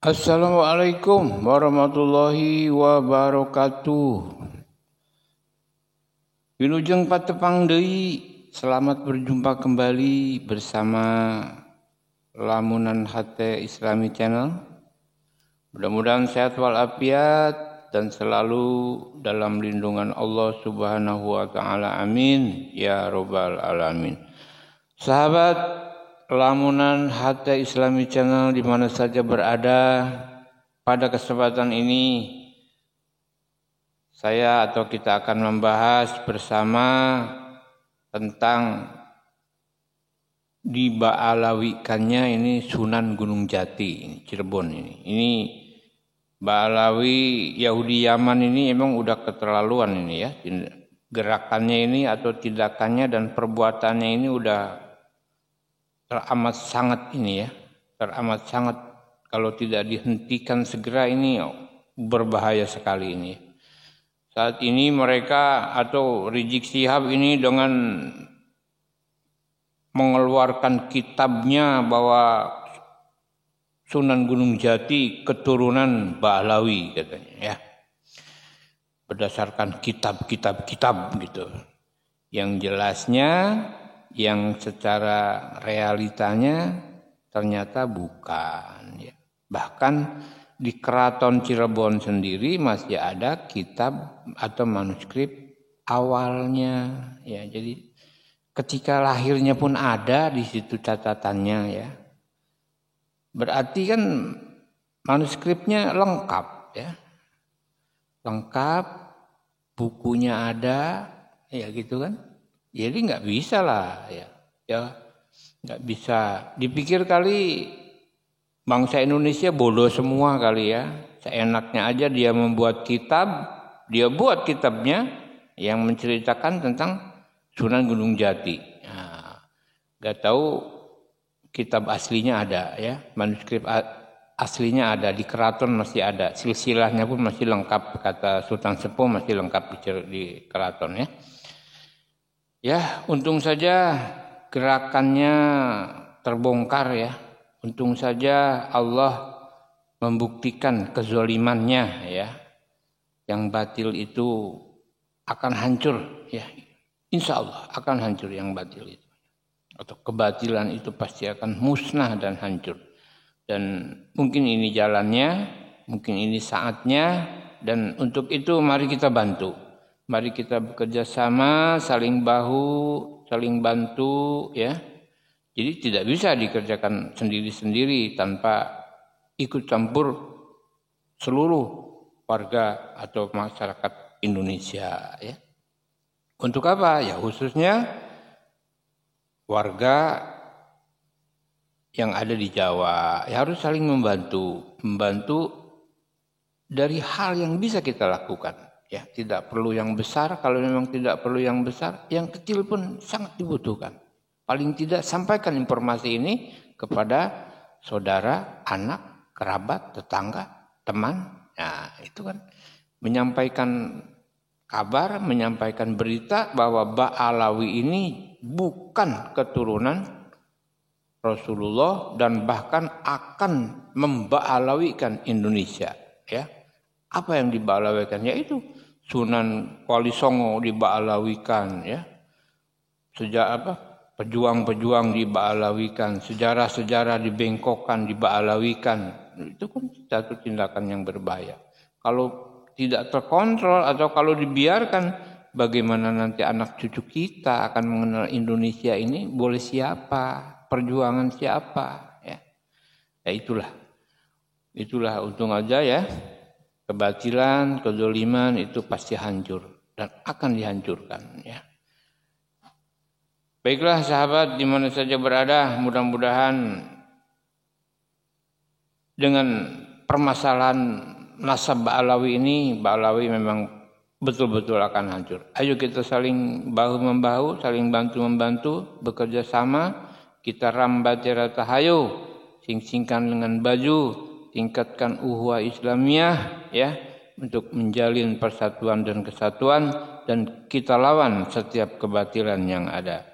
Assalamualaikum warahmatullahi wabarakatuh. Wilujeng patepang deui, selamat berjumpa kembali bersama Lamunan HT Islami Channel. Mudah-mudahan sehat walafiat dan selalu dalam lindungan Allah Subhanahu wa taala. Amin ya rabbal alamin. Sahabat Lamunan HT Islami Channel di mana saja berada, pada kesempatan ini saya atau kita akan membahas bersama tentang diba'alawikannya ini Sunan Gunung Jati, ini Cirebon ini. Ini Ba'alawi Yahudi Yaman ini emang udah keterlaluan ini ya. Gerakannya ini atau tindakannya dan perbuatannya ini udah teramat sangat ini ya, teramat sangat kalau tidak dihentikan segera ini berbahaya sekali ini. Saat ini mereka atau Rizik Syihab ini dengan mengeluarkan kitabnya bahwa Sunan Gunung Jati keturunan Ba'alawi katanya ya. Berdasarkan kitab gitu. Yang jelasnya yang secara realitanya ternyata bukan ya. Bahkan di Keraton Cirebon sendiri masih ada kitab atau manuskrip awalnya ya. Jadi ketika lahirnya pun ada di situ catatannya ya. Berarti kan manuskripnya lengkap ya. Lengkap, bukunya ada ya gitu kan. Jadi nggak bisa lah ya nggak bisa. Dipikir kali bangsa Indonesia bodoh semua kali ya. Seenaknya aja dia membuat kitab, dia buat kitabnya yang menceritakan tentang Sunan Gunung Jati. Nah, nggak tahu kitab aslinya ada ya, manuskrip aslinya ada di keraton masih ada, silsilahnya pun masih lengkap kata Sultan Sepuh masih lengkap di keraton ya. Ya, untung saja gerakannya terbongkar ya. Untung saja Allah membuktikan kezalimannya ya. Yang batil itu akan hancur ya. Insya Allah akan hancur yang batil itu. Atau kebatilan itu pasti akan musnah dan hancur. Dan mungkin ini jalannya, mungkin ini saatnya. Dan untuk itu mari kita bantu. Mari kita bekerja sama, saling bahu, saling bantu ya. Jadi tidak bisa dikerjakan sendiri-sendiri tanpa ikut campur seluruh warga atau masyarakat Indonesia ya. Untuk apa? Ya khususnya warga yang ada di Jawa ya harus saling membantu dari hal yang bisa kita lakukan. Ya, tidak perlu yang besar, kalau memang tidak perlu yang besar, yang kecil pun sangat dibutuhkan. Paling tidak sampaikan informasi ini kepada saudara, anak, kerabat, tetangga, teman. Nah, itu kan menyampaikan kabar, menyampaikan berita bahwa Ba'alawi ini bukan keturunan Rasulullah dan bahkan akan memba'alawikan Indonesia, ya. Apa yang diba'alawikan? Yaitu Sunan Wali Songo diba'alawikan ya. Pejuang-pejuang diba'alawikan, sejarah-sejarah dibengkokkan, diba'alawikan. Itu kan satu tindakan yang berbahaya. Kalau tidak terkontrol atau kalau dibiarkan, bagaimana nanti anak cucu kita akan mengenal Indonesia ini boleh siapa, perjuangan siapa ya. Ya itulah untung aja ya. Kebatilan, kezaliman itu pasti hancur dan akan dihancurkan ya. Baiklah sahabat di mana saja berada, mudah-mudahan dengan permasalahan nasab Ba'alawi ini, Ba'alawi memang betul-betul akan hancur. Ayo kita saling bahu-membahu, saling bantu-membantu, bekerja sama, kita rambati rata hayo, sing-singkan dengan baju, tingkatkan ukhuwah Islamiyah ya untuk menjalin persatuan dan kesatuan dan kita lawan setiap kebatilan yang ada.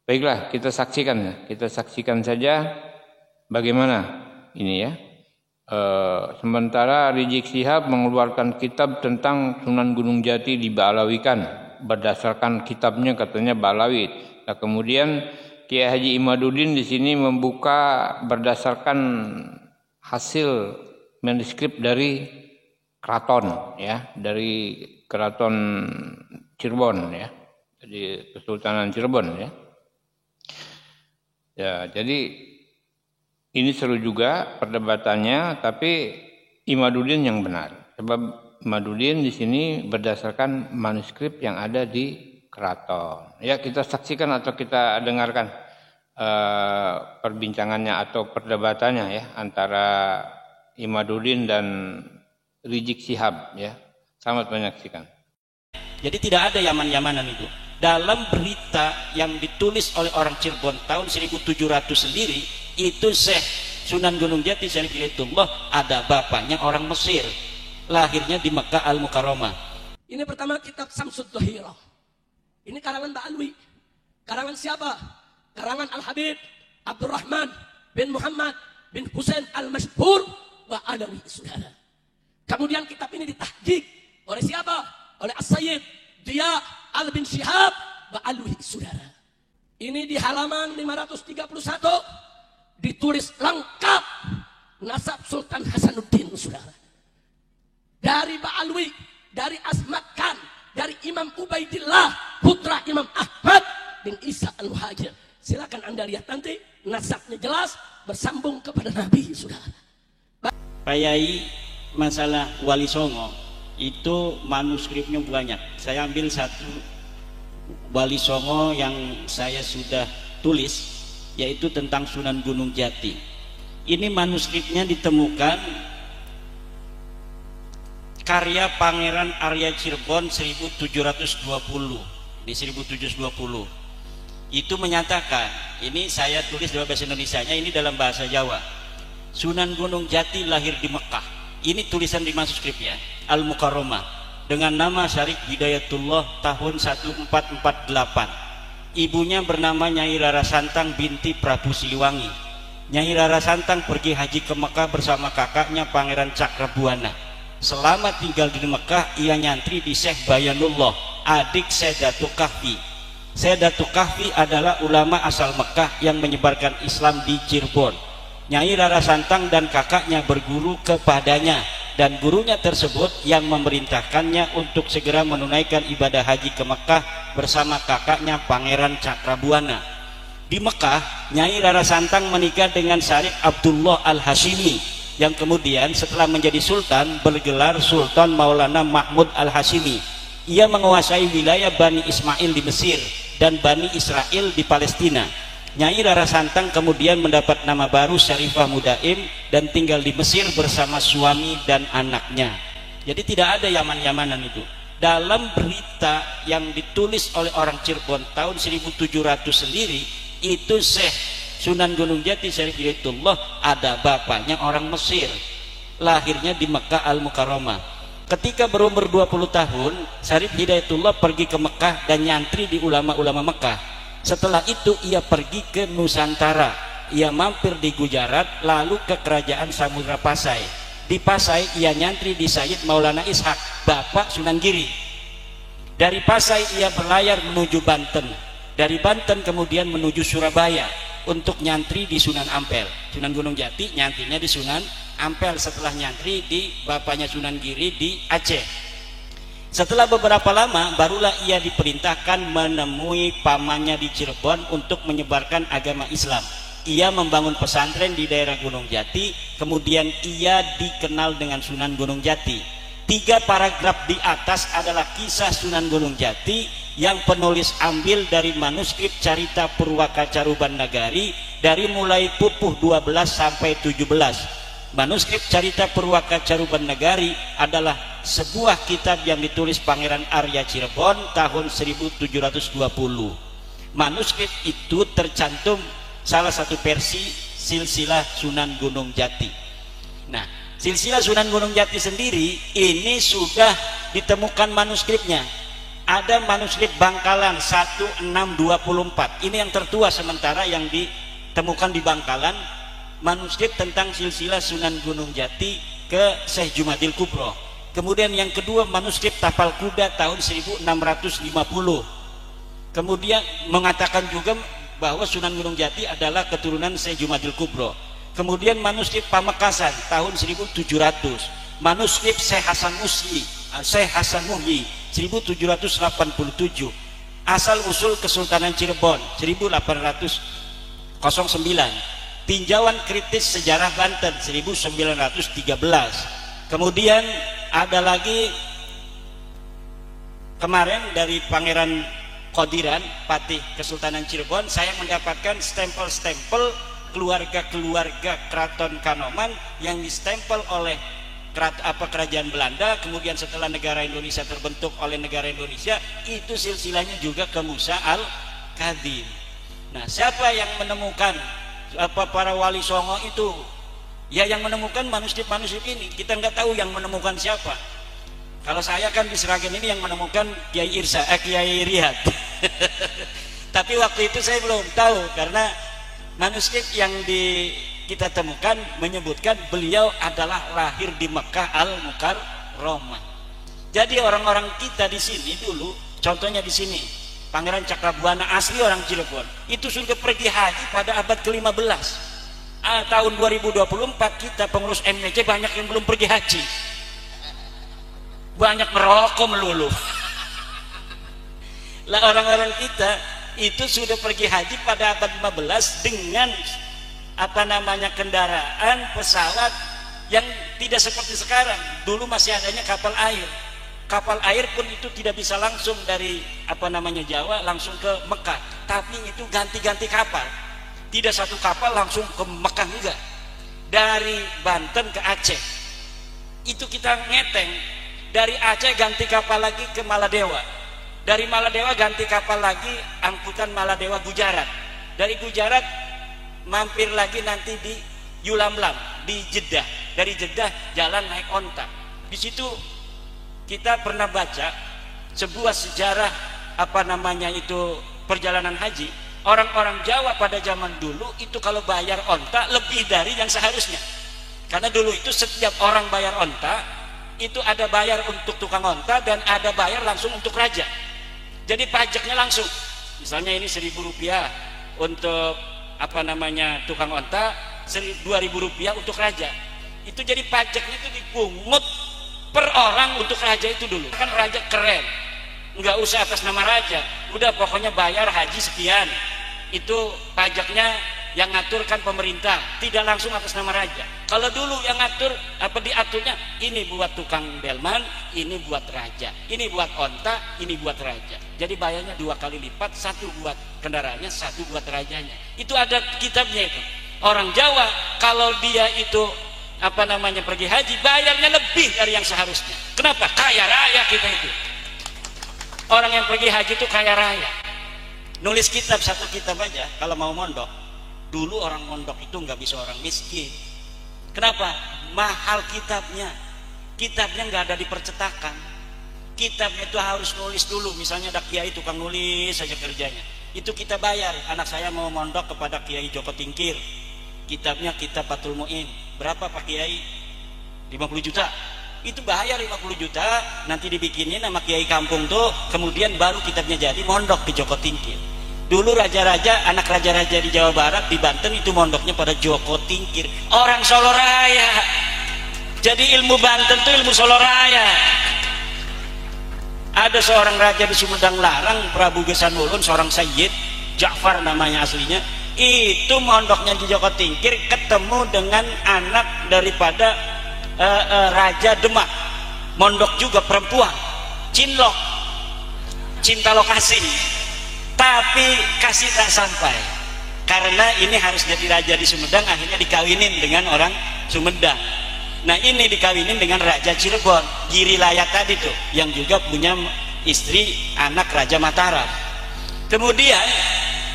Baiklah, kita saksikan saja bagaimana ini ya Sementara Rizik Syihab mengeluarkan kitab tentang Sunan Gunung Jati dibalawikan berdasarkan kitabnya, katanya Balawi. Nah, kemudian Kiai Haji Imaduddin di sini membuka berdasarkan hasil manuskrip dari keraton, ya, dari keraton Cirebon, ya, jadi Kesultanan Cirebon, ya. Ya, jadi ini seru juga perdebatannya, tapi Imaduddin yang benar. Sebab Imaduddin di sini berdasarkan manuskrip yang ada di keraton. Ya, kita saksikan atau kita dengarkan perbincangannya atau perdebatannya, ya, antara Imaduddin dan Rizik Syihab, ya. Selamat menyaksikan. Jadi tidak ada Yaman-Yamanan itu. Dalam berita yang ditulis oleh orang Cirebon tahun 1700 sendiri, itu Syekh Sunan Gunung Jati Syarif Hidayatullah ada bapaknya orang Mesir, lahirnya di Mekah Al-Mukarramah. Ini pertama kitab Samsud Dhahirah. Ini karangan Ba'alwi. Karangan siapa? Karangan Al-Habib Abdurrahman bin Muhammad bin Husain Al-Mashhur Ba'alawi, saudara. Kemudian kitab ini ditahqiq oleh siapa? Oleh As-Sayyid Dia Al bin Syihab Ba'alwi, saudara. Ini di halaman 531 ditulis lengkap nasab Sultan Hasanuddin, saudara. Dari Ba'alwi, dari Asmat Khan, dari Imam Ubaidillah putra Imam Ahmad bin Isa Al-Muhajir. Silakan Anda lihat nanti, nasabnya jelas bersambung kepada Nabi, saudara. Pak Yai, masalah Wali Songo itu manuskripnya banyak. Saya ambil satu Wali Songo yang saya sudah tulis, yaitu tentang Sunan Gunung Jati. Ini manuskripnya ditemukan karya Pangeran Arya Cirebon 1720. Di 1720 itu menyatakan, ini saya tulis dalam bahasa Indonesianya, ini dalam bahasa Jawa. Sunan Gunung Jati lahir di Mekah. Ini tulisan di manuskripnya Al-Mukarramah dengan nama Syarif Hidayatullah tahun 1448. Ibunya bernama Nyai Rara Santang binti Prabu Siliwangi. Nyai Rara Santang pergi haji ke Mekah bersama kakaknya Pangeran Cakrabuana. Selama tinggal di Mekah, ia nyantri di Syekh Bayanullah, adik Syekh Datuk Kahfi. Syekh Datuk Kahfi adalah ulama asal Mekah yang menyebarkan Islam di Cirebon. Nyai Rara Santang dan kakaknya berguru kepadanya, dan gurunya tersebut yang memerintahkannya untuk segera menunaikan ibadah haji ke Mekah bersama kakaknya Pangeran Cakrabuana. Di Mekah, Nyai Rara Santang menikah dengan Syarif Abdullah Al-Hashimi, yang kemudian setelah menjadi sultan bergelar Sultan Maulana Mahmud Al-Hashimi. Ia menguasai wilayah Bani Ismail di Mesir dan Bani Israel di Palestina. Nyai Rara Santang kemudian mendapat nama baru Syarifah Mudaim dan tinggal di Mesir bersama suami dan anaknya. Jadi tidak ada Yaman-Yamanan itu. Dalam berita yang ditulis oleh orang Cirebon tahun 1700 sendiri, itu Syekh Sunan Gunung Jati Syarif Hidayatullah ada bapaknya orang Mesir, lahirnya di Mekah Al-Mukarramah. Ketika berumur 20 tahun, Syarif Hidayatullah pergi ke Mekah dan nyantri di ulama-ulama Mekah. Setelah itu ia pergi ke Nusantara. Ia mampir di Gujarat, lalu ke kerajaan Samudra Pasai. Di Pasai ia nyantri di Sayyid Maulana Ishak, bapak Sunan Giri. Dari Pasai ia berlayar menuju Banten. Dari Banten kemudian menuju Surabaya untuk nyantri di Sunan Ampel. Sunan Gunung Jati nyantrinya di Sunan Ampel setelah nyantri di bapaknya Sunan Giri di Aceh. Setelah beberapa lama barulah ia diperintahkan menemui pamannya di Cirebon untuk menyebarkan agama Islam. Ia membangun pesantren di daerah Gunung Jati, kemudian ia dikenal dengan Sunan Gunung Jati. 3 paragraf di atas adalah kisah Sunan Gunung Jati yang penulis ambil dari manuskrip Carita Purwaka Caruban Nagari dari mulai pupuh 12 sampai 17. Manuskrip Carita Purwaka Caruban Nagari adalah sebuah kitab yang ditulis Pangeran Arya Cirebon tahun 1720. Manuskrip itu tercantum salah satu versi silsilah Sunan Gunung Jati. Nah, silsilah Sunan Gunung Jati sendiri ini sudah ditemukan manuskripnya. Ada manuskrip Bangkalan 1624. Ini yang tertua sementara yang ditemukan di Bangkalan manuskrip tentang silsilah Sunan Gunung Jati ke Syekh Jumadil Kubro. Kemudian yang kedua manuskrip Tapal Kuda tahun 1650. Kemudian mengatakan juga bahwa Sunan Gunung Jati adalah keturunan Syekh Jumadil Kubro. Kemudian manuskrip Pamekasan tahun 1700. Manuskrip Syekh Hasan Muhyi 1787. Asal usul Kesultanan Cirebon 1809. Tinjauan kritis sejarah Banten 1913. Kemudian ada lagi kemarin dari Pangeran Qodiran, Patih Kesultanan Cirebon, saya mendapatkan stempel-stempel keluarga-keluarga Keraton Kanoman yang distempel oleh kerajaan Belanda. Kemudian setelah negara Indonesia terbentuk oleh negara Indonesia, itu silsilahnya juga ke Musa al-Kadhim. Nah, siapa yang menemukan para wali songo itu? Ya, yang menemukan manuskrip-manuskrip ini. Kita nggak tahu yang menemukan siapa. Kalau saya kan di Sragen ini yang menemukan Kiai Riyad. Tapi waktu itu saya belum tahu, karena manuskrip yang kita temukan menyebutkan beliau adalah lahir di Mekah Al-Mukarramah. Jadi orang-orang kita di sini dulu, contohnya di sini, Pangeran Cakrabuana asli orang Cirebon, itu sudah pergi haji pada abad ke-15. Tahun 2024 kita pengurus MNC banyak yang belum pergi haji, banyak merokok melulu. Lah orang-orang kita itu sudah pergi haji pada abad 15 dengan kendaraan pesawat yang tidak seperti sekarang. Dulu masih adanya kapal air. Kapal air pun itu tidak bisa langsung dari Jawa langsung ke Mekah, tapi itu ganti-ganti kapal. Tidak satu kapal langsung ke Mekah, enggak. Dari Banten ke Aceh itu kita ngeteng, dari Aceh ganti kapal lagi ke Maladewa, dari Maladewa ganti kapal lagi angkutan Maladewa Gujarat, dari Gujarat mampir lagi nanti di Yulamlam di Jeddah, dari Jeddah jalan naik onta. Di situ kita pernah baca sebuah sejarah perjalanan haji. Orang-orang Jawa pada zaman dulu itu kalau bayar onta lebih dari yang seharusnya, karena dulu itu setiap orang bayar onta itu ada bayar untuk tukang onta dan ada bayar langsung untuk raja. Jadi pajaknya langsung, misalnya ini Rp1.000 untuk tukang onta, Rp2.000 untuk raja. Itu jadi pajaknya itu dipungut per orang untuk raja itu dulu. Kan raja keren, nggak usah atas nama raja, udah pokoknya bayar haji sekian, itu pajaknya yang ngaturkan pemerintah, tidak langsung atas nama raja. Kalau dulu yang ngatur diaturnya, ini buat tukang delman, ini buat raja, ini buat onta, ini buat raja. Jadi bayarnya 2 kali lipat, 1 buat kendaraannya, 1 buat rajanya. Itu ada kitabnya itu. Orang Jawa kalau dia itu pergi haji bayarnya lebih dari yang seharusnya. Kenapa? Kaya raya kita itu. Orang yang pergi haji itu kaya raya. Nulis kitab, 1 kitab aja kalau mau mondok. Dulu orang mondok itu nggak bisa orang miskin. Kenapa? Mahal kitabnya. Kitabnya nggak ada di percetakan. Kitabnya itu harus nulis dulu. Misalnya ada kiai tukang nulis saja kerjanya, itu kita bayar. Anak saya mau mondok kepada Kiai Joko Tingkir, kitabnya kitab Fathul Mu'in. Berapa Pak Kiai? 50 juta. Itu bayar 50 juta, nanti dibikinin nama kiai kampung tuh, kemudian baru kitabnya jadi, mondok di Joko Tingkir. Dulu raja-raja, anak raja-raja di Jawa Barat, di Banten itu mondoknya pada Joko Tingkir, orang Solo Raya. Jadi ilmu Banten tuh ilmu Solo Raya. Ada seorang raja di Sumedang Larang, Prabu Gesanulun, seorang Sayyid Ja'far namanya aslinya, itu mondoknya di Joko Tingkir, ketemu dengan anak daripada Raja Demak, mondok juga perempuan, Cinlok, cinta lokasi, tapi kasih tak sampai, karena ini harus jadi raja di Sumedang, akhirnya dikawinin dengan orang Sumedang. Nah ini dikawinin dengan Raja Cirebon, Giri Layat tadi tuh, yang juga punya istri anak Raja Mataram. Kemudian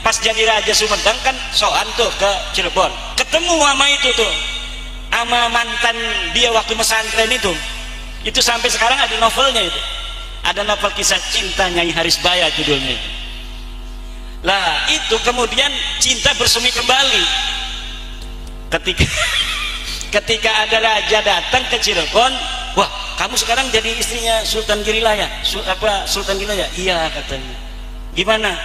pas jadi Raja Sumedang kan soan tuh ke Cirebon, ketemu sama itu tuh, sama mantan dia waktu pesantren itu sampai sekarang ada novelnya itu, ada novel kisah cinta Nyai Harisbaya judulnya itu. Lah itu kemudian cinta bersemi kembali. Ketika ketika ada raja datang ke Cirebon, wah kamu sekarang jadi istrinya Sultan Girilaya, Sultan Girilaya? Iya katanya. Gimana?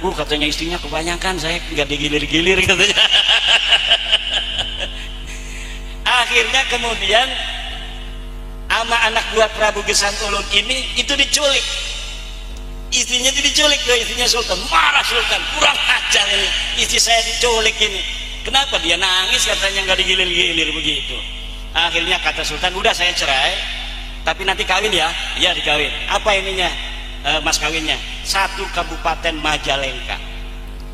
Katanya istrinya kebanyakan, saya nggak digilir-gilir katanya. Akhirnya kemudian sama anak buah Prabu Gesan Ulun ini itu diculik. Istrinya itu diculik tuh, istrinya Sultan. Marah Sultan, kurang ajar ini, istri saya diculik ini. Kenapa? Dia nangis katanya, nggak digilir-gilir begitu. Akhirnya kata Sultan, udah saya cerai, tapi nanti kawin ya. Iya dikawin. Apa ininya mas kawinnya? 1 kabupaten Majalengka.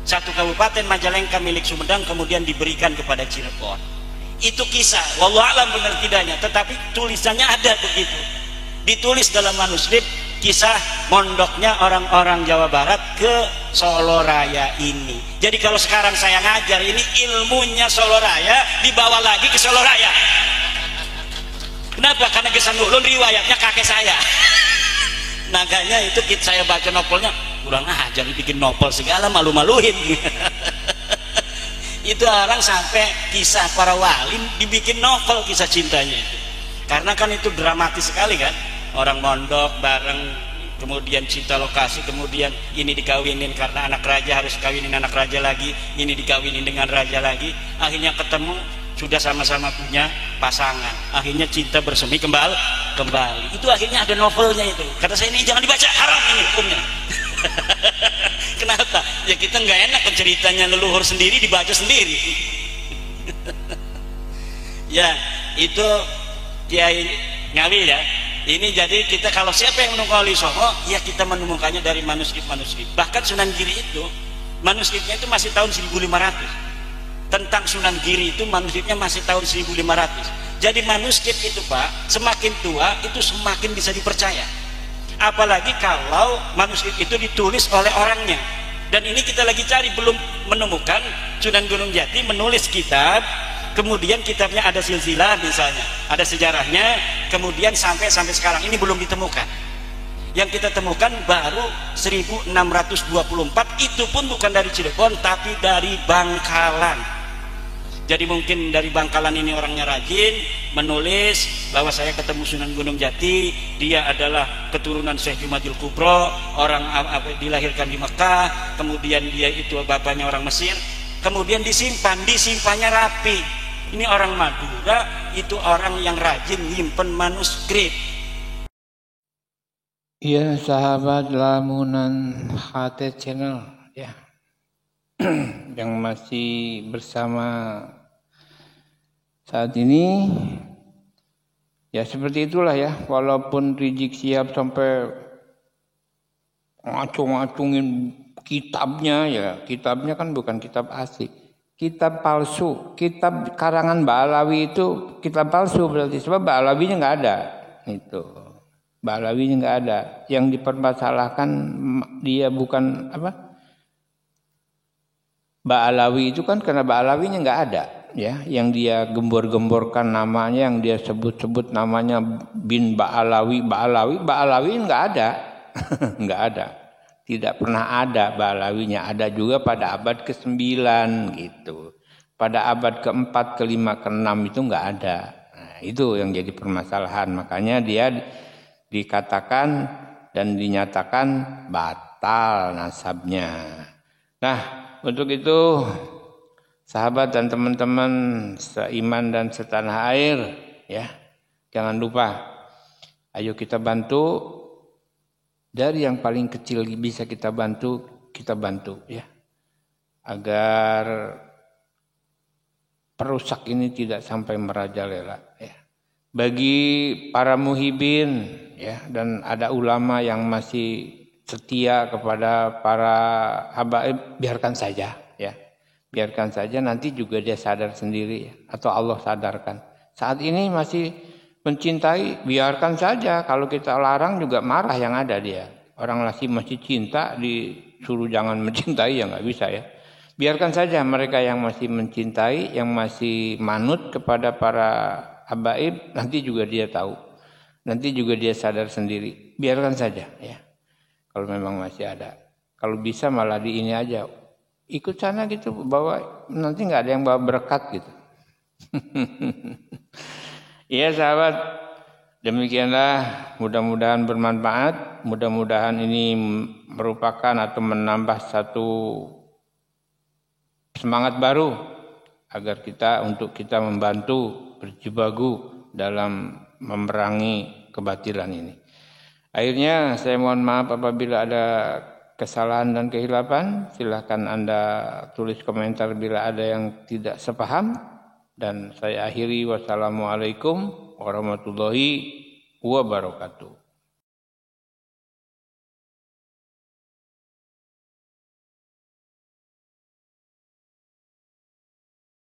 1 kabupaten Majalengka milik Sumedang kemudian diberikan kepada Cirebon. Itu kisah, wallahu alam benar tidaknya, tetapi tulisannya ada begitu. Ditulis dalam manuskrip kisah mondoknya orang-orang Jawa Barat ke Solo Raya ini. Jadi kalau sekarang saya ngajar ini ilmunya Solo Raya dibawa lagi ke Solo Raya. Kenapa? Karena Gesan Ulun riwayatnya kakek saya. Makanya itu saya baca novelnya, kurang ajar bikin novel segala, malu-maluin. Itu orang sampai kisah para wali dibikin novel kisah cintanya itu. Karena kan itu dramatis sekali kan, orang mondok bareng, kemudian cinta lokasi, kemudian ini dikawinin karena anak raja harus kawinin anak raja lagi, ini dikawinin dengan raja lagi, akhirnya ketemu sudah sama-sama punya pasangan, akhirnya cinta bersemi kembali. Itu akhirnya ada novelnya itu. Kata saya, ini jangan dibaca, haram ini hukumnya. Kenapa? Ya kita nggak enak ceritanya leluhur sendiri dibaca sendiri. Ya itu Kiai Ngawi ya. Ini jadi kita kalau siapa yang menemukan Wali Songo, ya kita menemukannya dari manuskrip-manuskrip. Bahkan Sunan Giri itu manuskripnya itu masih tahun 1500. Tentang Sunan Giri itu manuskripnya masih tahun 1500. Jadi manuskrip itu Pak, semakin tua itu semakin bisa dipercaya. Apalagi kalau manuskrip itu ditulis oleh orangnya. Dan ini kita lagi cari, belum menemukan Sunan Gunung Jati menulis kitab, kemudian kitabnya ada silsilah misalnya, ada sejarahnya, kemudian sampai sekarang ini belum ditemukan. Yang kita temukan baru 1624, itu pun bukan dari Cirebon tapi dari Bangkalan. Jadi mungkin dari Bangkalan ini orangnya rajin menulis bahwa saya ketemu Sunan Gunung Jati, dia adalah keturunan Syekh Jumadil Kubro, orang dilahirkan di Mekah, kemudian dia itu bapaknya orang Mesir, kemudian disimpannya rapi. Ini orang Madura, itu orang yang rajin nyimpen manuskrip. Ya sahabat Lamunan HT Channel ya, yang masih bersama saat ini, ya seperti itulah ya. Walaupun Rizik Syihab sampai ngacung-ngacungin kitabnya, ya kitabnya kan bukan kitab asli, kitab palsu, kitab karangan Mbak Alawi itu kitab palsu berarti, sebab Mbak Alawinya nggak ada. Itu Mbak Alawinya nggak ada. Yang dipermasalahkan dia bukan Mbak Alawi itu kan karena Mbak Alawinya nggak ada, ya. Yang dia gembor-gemborkan namanya, yang dia sebut-sebut namanya bin Mbak Alawi nggak ada, nggak ada, tidak pernah ada Mbak Alawinya. Ada juga pada abad ke-9 gitu, pada abad ke-4, ke-5, ke-6 itu nggak ada. Nah, itu yang jadi permasalahan. Makanya dia dikatakan dan dinyatakan batal nasabnya. Nah, untuk itu sahabat dan teman-teman seiman dan setanah air ya, jangan lupa ayo kita bantu dari yang paling kecil bisa kita bantu ya, agar perusak ini tidak sampai merajalela ya. Bagi para muhibin ya, dan ada ulama yang masih setia kepada para habaib, biarkan saja ya. Biarkan saja, nanti juga dia sadar sendiri ya, atau Allah sadarkan. Saat ini masih mencintai, biarkan saja. Kalau kita larang juga marah yang ada dia. Orang masih cinta disuruh jangan mencintai ya nggak bisa ya. Biarkan saja mereka yang masih mencintai, yang masih manut kepada para habaib, nanti juga dia tahu. Nanti juga dia sadar sendiri. Biarkan saja ya. Kalau memang masih ada. Kalau bisa malah di ini aja. Ikut sana gitu, bawa, nanti nggak ada yang bawa berkat gitu. Ya sahabat, demikianlah, mudah-mudahan bermanfaat, mudah-mudahan ini merupakan atau menambah satu semangat baru agar untuk kita membantu berjibaku dalam memerangi kebatilan ini. Akhirnya saya mohon maaf apabila ada kesalahan dan kehilapan. Silahkan Anda tulis komentar bila ada yang tidak sepaham. Dan saya akhiri, wassalamualaikum warahmatullahi wabarakatuh.